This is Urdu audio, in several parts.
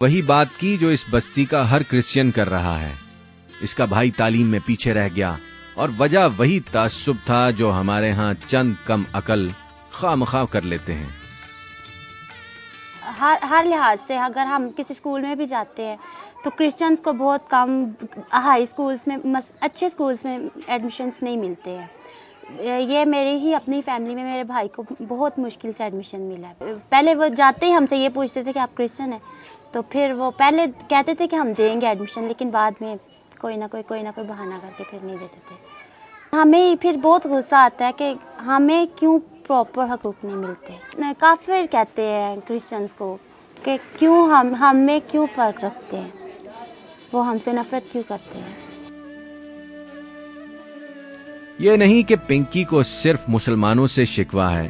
وہی بات کی جو اس بستی کا ہر کرسچن کر رہا ہے. اس کا بھائی تعلیم میں پیچھے رہ گیا اور وجہ وہی تعصب تھا جو ہمارے ہاں چند کم عقل خواہ مخواہ کر لیتے ہیں. ہر لحاظ سے اگر ہم کسی اسکول میں بھی جاتے ہیں تو کرسچنس کو بہت کم ہائی اسکولس میں اچھے اسکولس میں ایڈمیشنس نہیں ملتے ہیں. یہ میری ہی اپنی فیملی میں میرے بھائی کو بہت مشکل سے ایڈمیشن ملا ہے. پہلے وہ جاتے ہی ہم سے یہ پوچھتے تھے کہ آپ کرسچن ہیں، تو پھر وہ پہلے کہتے تھے کہ ہم دیں گے ایڈمیشن، لیکن بعد میں کوئی نہ کوئی بہانہ کر کے پھر نہیں دیتے تھے. ہمیں پھر بہت غصہ آتا ہے کہ ہمیں کیوں پراپر حقوق نہیں ملتے. کافر کہتے ہیں کرسچنس کو کہ کیوں ہم میں کیوں فرق رکھتے ہیں، وہ ہم سے نفرت کیوں کرتے ہیں. یہ نہیں کہ پنکی کو صرف مسلمانوں سے شکوہ ہے،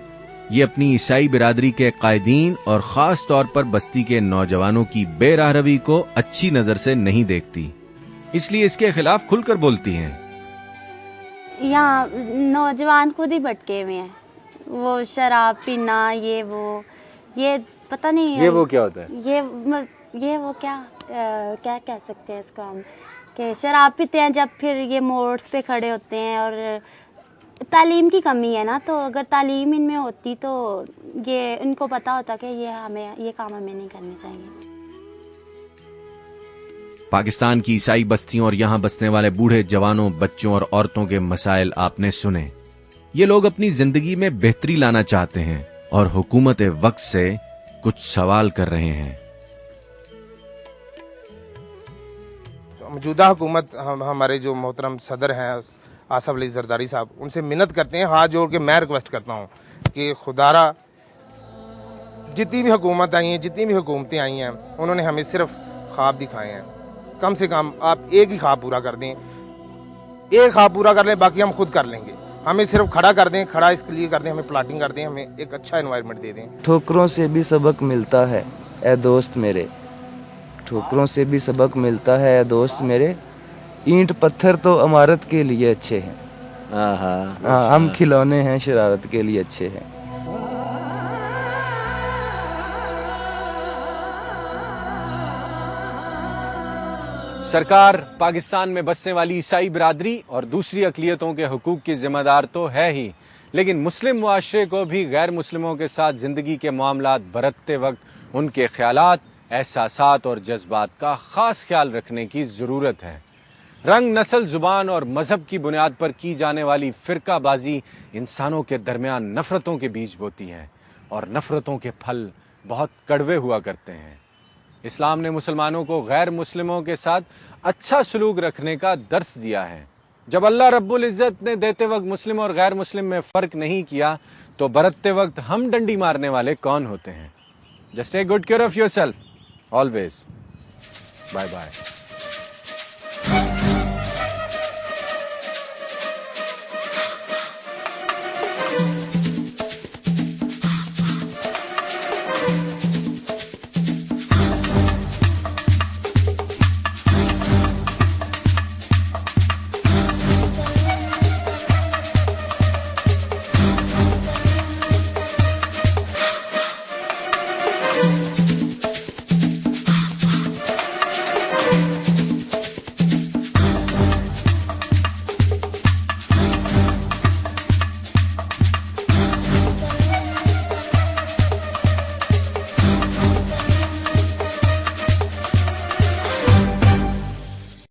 یہ اپنی عیسائی برادری کے قائدین اور خاص طور پر بستی کے نوجوانوں کی بے راہ روی کو اچھی نظر سے نہیں دیکھتی، اس لیے اس کے خلاف کھل کر بولتی ہیں. یہاں نوجوان خود ہی بھٹکے ہوئے ہیں، وہ شراب پینا، یہ پتہ نہیں یہ وہ کیا ہوتا ہے، یہ وہ کیا کہہ سکتے ہیں اس کو ہم، کہ شراب پیتے ہیں جب پھر یہ موڑس پہ کھڑے ہوتے ہیں. اور تعلیم کی کمی ہے نا، تو اگر تعلیم ان میں ہوتی تو یہ ان کو پتہ ہوتا کہ یہ کام ہمیں نہیں کرنے چاہیے. پاکستان کی عیسائی بستیوں اور یہاں بسنے والے بوڑھے جوانوں، بچوں اور عورتوں کے مسائل آپ نے سنے. یہ لوگ اپنی زندگی میں بہتری لانا چاہتے ہیں اور حکومت وقت سے کچھ سوال کر رہے ہیں. موجودہ حکومت ہمارے جو محترم صدر ہیں آصف علی زرداری صاحب، ان سے منت کرتے ہیں، ہاتھ جوڑ کے میں ریکویسٹ کرتا ہوں کہ خدارا جتنی بھی حکومت آئی ہیں، جتنی بھی حکومتیں آئی ہیں، انہوں نے ہمیں صرف خواب دکھائے ہیں. کم سے کم آپ ایک ہی خواب پورا کر دیں، ایک خواب پورا کر لیں، باقی ہم خود کر لیں گے. ہمیں صرف کھڑا کر دیں، کھڑا اس کے لیے کر دیں، ہمیں پلاٹنگ کر دیں، ہمیں ایک اچھا انوائرمنٹ دے دیں. ٹھوکروں سے بھی سبق ملتا ہے اے دوست میرے، ٹھوکروں سے بھی سبق ملتا ہے اے دوست میرے، اینٹ پتھر تو عمارت کے لیے اچھے ہیں، ہم کھلونے ہیں شرارت کے لیے اچھے ہیں. سرکار پاکستان میں بسنے والی عیسائی برادری اور دوسری اقلیتوں کے حقوق کی ذمہ دار تو ہے ہی، لیکن مسلم معاشرے کو بھی غیر مسلموں کے ساتھ زندگی کے معاملات برتتے وقت ان کے خیالات، احساسات اور جذبات کا خاص خیال رکھنے کی ضرورت ہے. رنگ، نسل، زبان اور مذہب کی بنیاد پر کی جانے والی فرقہ بازی انسانوں کے درمیان نفرتوں کے بیج بوتی ہے اور نفرتوں کے پھل بہت کڑوے ہوا کرتے ہیں. اسلام نے مسلمانوں کو غیر مسلموں کے ساتھ اچھا سلوک رکھنے کا درس دیا ہے. جب اللہ رب العزت نے دیتے وقت مسلم اور غیر مسلم میں فرق نہیں کیا تو برتتے وقت ہم ڈنڈی مارنے والے کون ہوتے ہیں؟ Just take good care of yourself always. Bye bye.